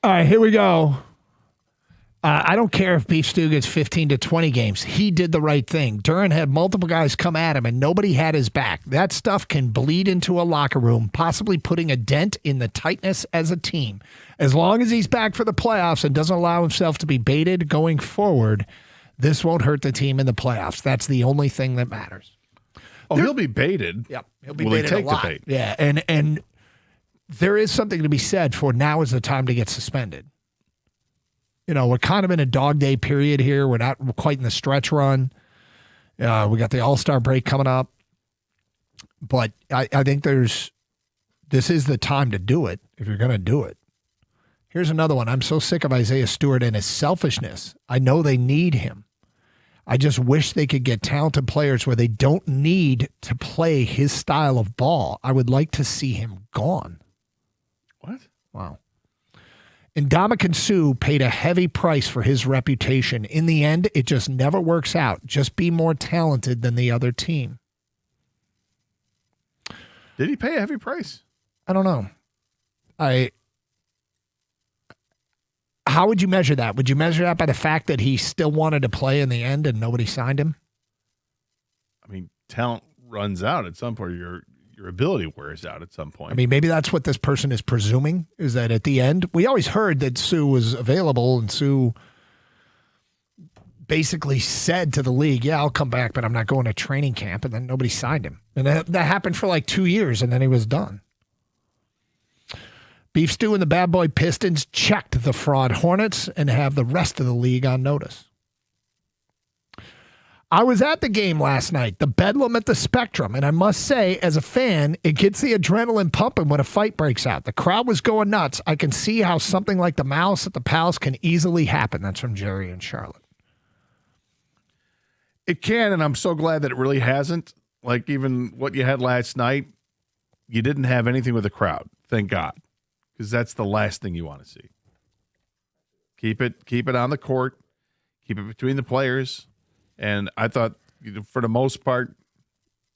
All right, here we go. I don't care if Beef Stew gets 15 to 20 games. He did the right thing. Duran had multiple guys come at him, and nobody had his back. That stuff can bleed into a locker room, possibly putting a dent in the tightness as a team. As long as he's back for the playoffs and doesn't allow himself to be baited going forward, this won't hurt the team in the playoffs. That's the only thing that matters. Oh, he'll be baited. Yep, he'll be Will baited he take a lot. the bait? Yeah, and there is something to be said for now is the time to get suspended. You know, we're kind of in a dog day period here. We're not quite in the stretch run. We got the All-Star break coming up. But I think this is the time to do it if you're going to do it. Here's another one. I'm so sick of Isaiah Stewart and his selfishness. I know they need him. I just wish they could get talented players where they don't need to play his style of ball. I would like to see him gone. What? Wow. Ndamukong Suh paid a heavy price for his reputation. In the end, it just never works out. Just be more talented than the other team. Did he pay a heavy price? I don't know. How would you measure that? Would you measure that by the fact that he still wanted to play in the end and nobody signed him? I mean, talent runs out at some point. Your ability wears out at some point. I mean, maybe that's what this person is presuming, is that at the end, we always heard that Suh was available, and Suh basically said to the league, yeah, I'll come back, but I'm not going to training camp, and then nobody signed him. And that happened for like 2 years, and then he was done. Beef Stew and the Bad Boy Pistons checked the fraud Hornets and have the rest of the league on notice. I was at the game last night, the Bedlam at the Spectrum, and I must say, as a fan, it gets the adrenaline pumping when a fight breaks out. The crowd was going nuts. I can see how something like the Malice at the Palace can easily happen. That's from Jerry in Charlotte. It can, and I'm so glad that it really hasn't. Like even what you had last night, you didn't have anything with the crowd. Thank God, because that's the last thing you want to see. Keep it on the court. Keep it between the players. And I thought, for the most part,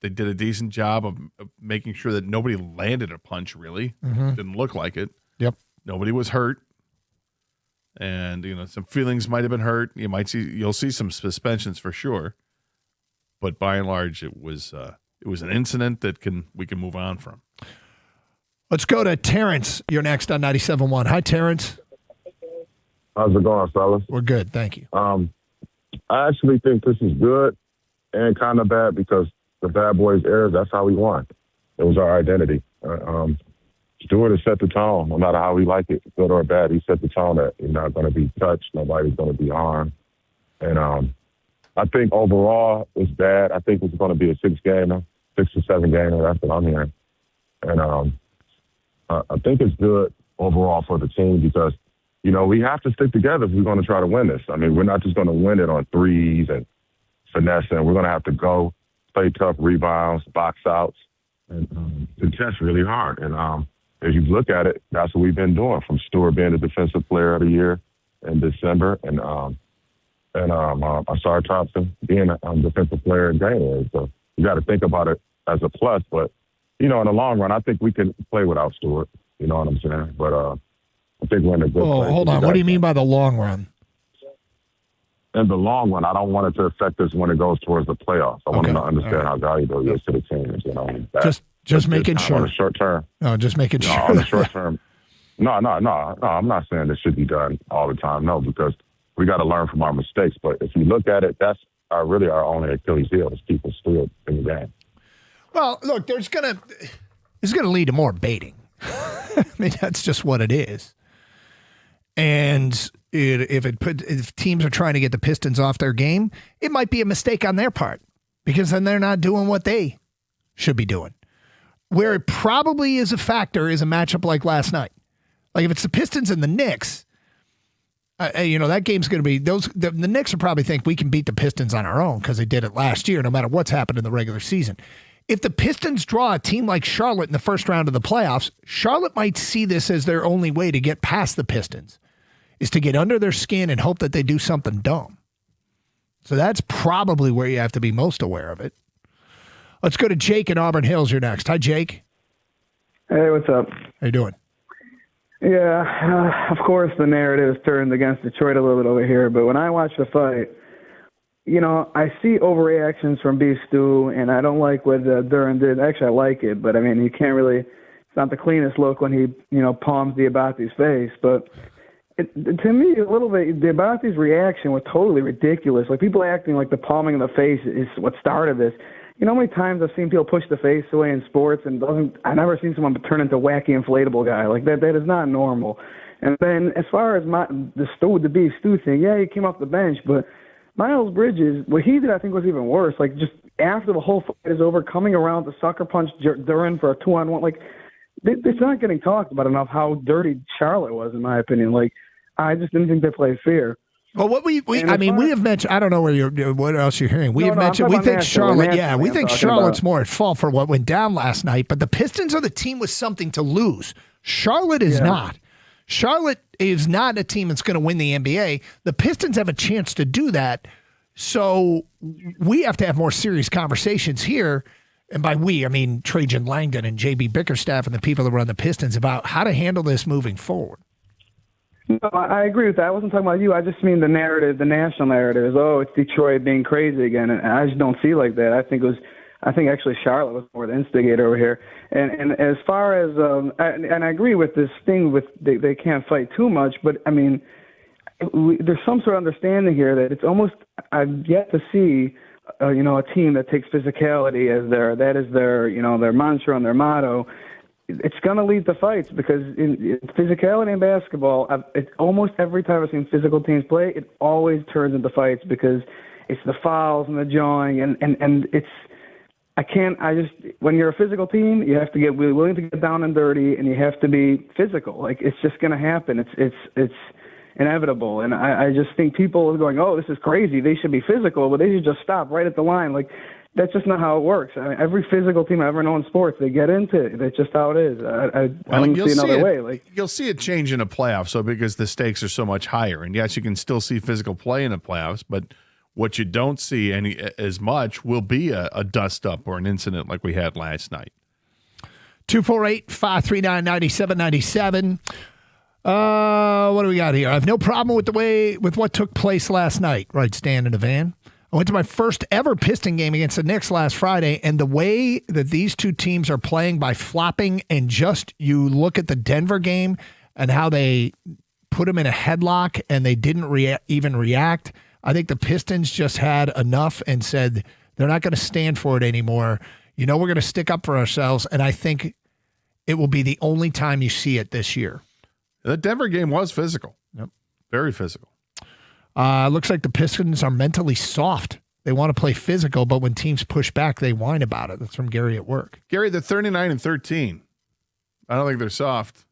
they did a decent job of making sure that nobody landed a punch, really. Mm-hmm. Didn't look like it. Yep. Nobody was hurt. And, some feelings might have been hurt. You'll see some suspensions for sure. But by and large, it was an incident that we can move on from. Let's go to Terrence. You're next on 97.1. Hi, Terrence. How's it going, fellas? We're good. Thank you. I actually think this is good and kind of bad because the Bad Boys era, that's how we won. It was our identity. Stewart has set the tone, no matter how we like it, good or bad. He set the tone that you're not going to be touched, nobody's going to be harmed. And I think overall it's bad. I think it's going to be a 6 to 7 gamer. That's what I'm hearing. And I think it's good overall for the team because we have to stick together if we're going to try to win this. I mean, we're not just going to win it on threes and finessing. We're going to have to go play tough rebounds, box outs, and contest really hard. And as you look at it, that's what we've been doing, from Stewart being the Defensive Player of the Year in December and Asar Thompson being a Defensive Player in January. So you got to think about it as a plus. But, in the long run, I think we can play without Stewart. You know what I'm saying? But I think we're in a good place. Hold on. What do you mean by the long run? In the long run, I don't want it to affect us when it goes towards the playoffs. I want them to understand how valuable it is to the team. Just making sure. On the short term. No, just making sure. On the short term. No. I'm not saying this should be done all the time. No, because we got to learn from our mistakes. But if you look at it, that's really our only Achilles heel is people still in the game. Well, look, this is going to lead to more baiting. I mean, that's just what it is. And if teams are trying to get the Pistons off their game, it might be a mistake on their part because then they're not doing what they should be doing. Where it probably is a factor is a matchup like last night. Like if it's the Pistons and the Knicks, that game's going to be the Knicks will probably think we can beat the Pistons on our own because they did it last year, no matter what's happened in the regular season. If the Pistons draw a team like Charlotte in the first round of the playoffs, Charlotte might see this as their only way to get past the Pistons, is to get under their skin and hope that they do something dumb. So that's probably where you have to be most aware of it. Let's go to Jake in Auburn Hills. You're next. Hi, Jake. Hey, what's up? How you doing? Yeah, of course the narrative is turned against Detroit a little bit over here, but when I watch the fight, I see overreactions from Beef Stew, and I don't like what Duran did. Actually, I like it, but I mean, you can't really. It's not the cleanest look when he, palms Diabate's face. But to me, a little bit, Diabate's reaction was totally ridiculous. Like people acting like the palming of the face is what started this. You know how many times I've seen people push the face away in sports, and I've never seen someone turn into a wacky inflatable guy like that. That is not normal. And then as far as the Beef Stew thing, yeah, he came off the bench, but Miles Bridges, what he did, I think, was even worse. Like, just after the whole fight is over, coming around to sucker punch Duran for a 2-on-1. Like, it's not getting talked about enough how dirty Charlotte was, in my opinion. Like, I just didn't think they played fair. Well, what we have mentioned. I don't know what else you're hearing. We think Charlotte. Yeah, we think Charlotte's more at fault for what went down last night. But the Pistons are the team with something to lose. Charlotte is not. Charlotte is not a team that's going to win the NBA. The Pistons have a chance to do that. So we have to have more serious conversations here. And by we, I mean Trajan Langdon and JB Bickerstaff and the people that run the Pistons about how to handle this moving forward. No, I agree with that. I wasn't talking about you. I just mean the narrative, the national narrative is, it's Detroit being crazy again. And I just don't see it like that. I think actually Charlotte was more the instigator over here. And as far as and I agree with this thing with they can't fight too much, but I mean there's some sort of understanding here that it's almost I've yet to see a team that takes physicality as their mantra and their motto. It's going to lead to fights because in physicality in basketball, it's almost every time I've seen physical teams play, it always turns into fights because it's the fouls and the jawing and it's. When you're a physical team, you have to be willing to get down and dirty, and you have to be physical. Like, it's just going to happen. It's inevitable. And I just think people are going, this is crazy. They should be physical, but they should just stop right at the line. Like, that's just not how it works. I mean, every physical team I've ever known in sports, they get into it. That's just how it is. I don't see another way. Like, you'll see it change in a playoff, so because the stakes are so much higher. And yes, you can still see physical play in the playoffs, but what you don't see as much will be a dust-up or an incident like we had last night. 248-539-9797. What do we got here? I have no problem with what took place last night, writes Dan in a van. I went to my first ever Piston game against the Knicks last Friday, and the way that these two teams are playing by flopping and you look at the Denver game and how they put them in a headlock and they didn't even react. I think the Pistons just had enough and said they're not going to stand for it anymore. We're going to stick up for ourselves, and I think it will be the only time you see it this year. The Denver game was physical. Yep. Very physical. Looks like the Pistons are mentally soft. They want to play physical, but when teams push back, they whine about it. That's from Gary at work. Gary, they're 39-13. I don't think they're soft.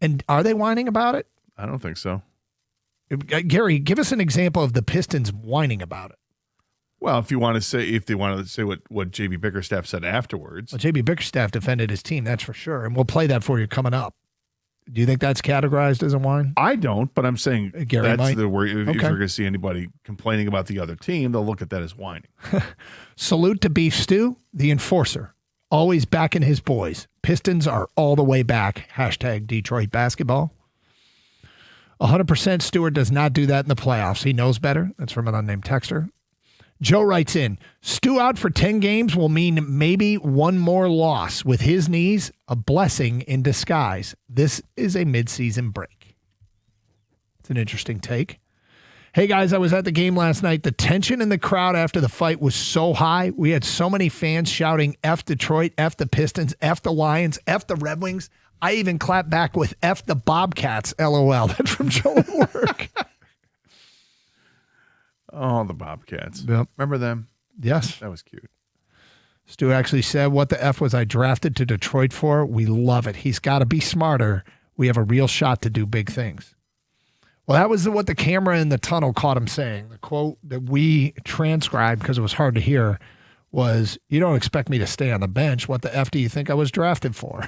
And are they whining about it? I don't think so. Gary, give us an example of the Pistons whining about it. Well, if they want to say what JB Bickerstaff said afterwards. Well, JB Bickerstaff defended his team, that's for sure. And we'll play that for you coming up. Do you think that's categorized as a whine? I don't, but I'm saying Gary that's might. If you're going to see anybody complaining about the other team, they'll look at that as whining. Salute to Beef Stew, the enforcer. Always backing his boys. Pistons are all the way back. # Detroit basketball. 100% Stewart does not do that in the playoffs. He knows better. That's from an unnamed texter. Joe writes in, Stu out for 10 games will mean maybe one more loss. With his knees, a blessing in disguise. This is a midseason break. It's an interesting take. Hey, guys, I was at the game last night. The tension in the crowd after the fight was so high. We had so many fans shouting F Detroit, F the Pistons, F the Lions, F the Red Wings. I even clapped back with F the Bobcats, LOL. That's from Joe at work. Oh, the Bobcats. Yep. Remember them? Yes. That was cute. Stu actually said, what the F was I drafted to Detroit for? We love it. He's got to be smarter. We have a real shot to do big things. Well, that was what the camera in the tunnel caught him saying. The quote that we transcribed, because it was hard to hear, was, you don't expect me to stay on the bench. What the F do you think I was drafted for?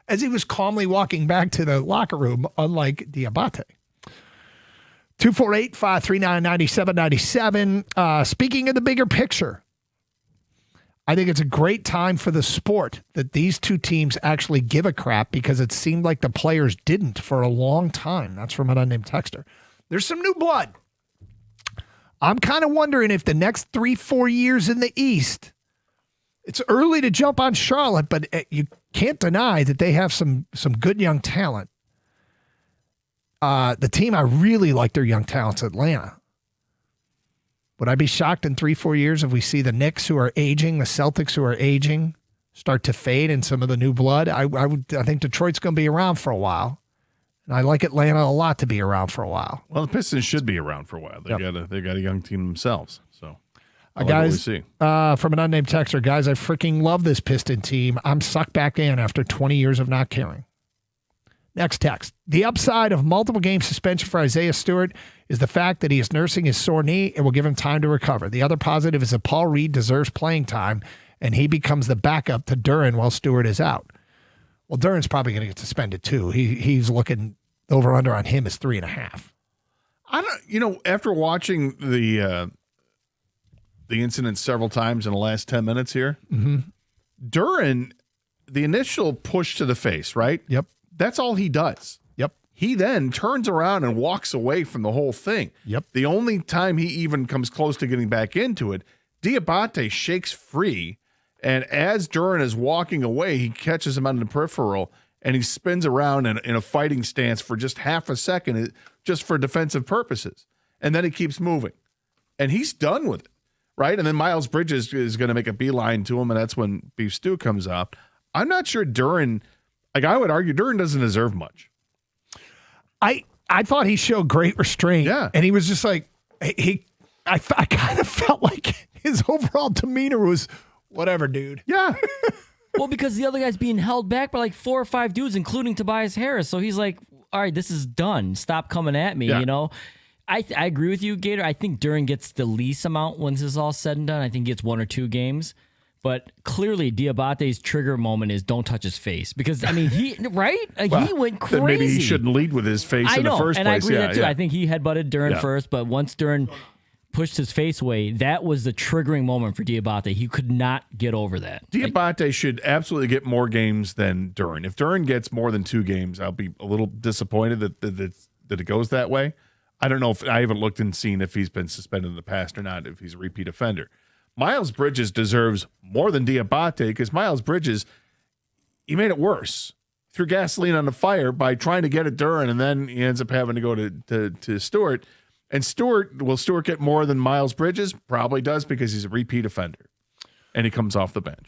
As he was calmly walking back to the locker room, unlike Diabate. 248-539-9797. Speaking of the bigger picture, I think it's a great time for the sport that these two teams actually give a crap because it seemed like the players didn't for a long time. That's from an unnamed texter. There's some new blood. I'm kind of wondering if the next 3-4 years in the East, it's early to jump on Charlotte, but you can't deny that they have some good young talent. The team I really like their young talents, Atlanta. Would I be shocked in 3-4 years if we see the Knicks who are aging, the Celtics who are aging, start to fade in some of the new blood? I think Detroit's going to be around for a while. And I like Atlanta a lot to be around for a while. Well, the Pistons should be around for a while. They got a young team themselves. So, guys, from an unnamed texter, guys, I freaking love this Piston team. I'm sucked back in after 20 years of not caring. Next text. The upside of multiple game suspension for Isaiah Stewart is the fact that he is nursing his sore knee and will give him time to recover. The other positive is that Paul Reed deserves playing time, and he becomes the backup to Duren while Stewart is out. Well, Duren's probably going to get suspended too. He's looking over under on him is 3.5. I don't. After watching the incident several times in the last 10 minutes here, Duren, the initial push to the face, right? Yep. That's all he does. Yep. He then turns around and walks away from the whole thing. Yep. The only time he even comes close to getting back into it, Diabate shakes free. And as Duren is walking away, he catches him on the peripheral, and he spins around in a fighting stance for just half a second, just for defensive purposes. And then he keeps moving. And he's done with it, right? And then Miles Bridges is going to make a beeline to him, and that's when Beef Stew comes up. I'm not sure Duren, I would argue Duren doesn't deserve much. I thought he showed great restraint. Yeah. And he was just like, I kind of felt like his overall demeanor was, whatever, dude. Yeah. Well, because the other guy's being held back by like 4 or 5 dudes, including Tobias Harris. So he's like, all right, this is done. Stop coming at me, I agree with you, Gator. I think Duren gets the least amount when this is all said and done. I think he gets 1 or 2 games. But clearly, Diabate's trigger moment is don't touch his face. Because, he went crazy. Then maybe he shouldn't lead with his face in the first place. I agree with that, too. I think he headbutted Duren first, but once Duren pushed his face away, that was the triggering moment for Diabate. He could not get over that. Diabate should absolutely get more games than Duren. If Duren gets more than 2 games, I'll be a little disappointed that it goes that way. I don't know if I haven't looked and seen if he's been suspended in the past or not, if he's a repeat offender. Miles Bridges deserves more than Diabate because Miles Bridges, he made it worse. Threw gasoline on the fire by trying to get at Duren, and then he ends up having to go to Stewart. And will Stewart get more than Miles Bridges? Probably does because he's a repeat offender. And he comes off the bench.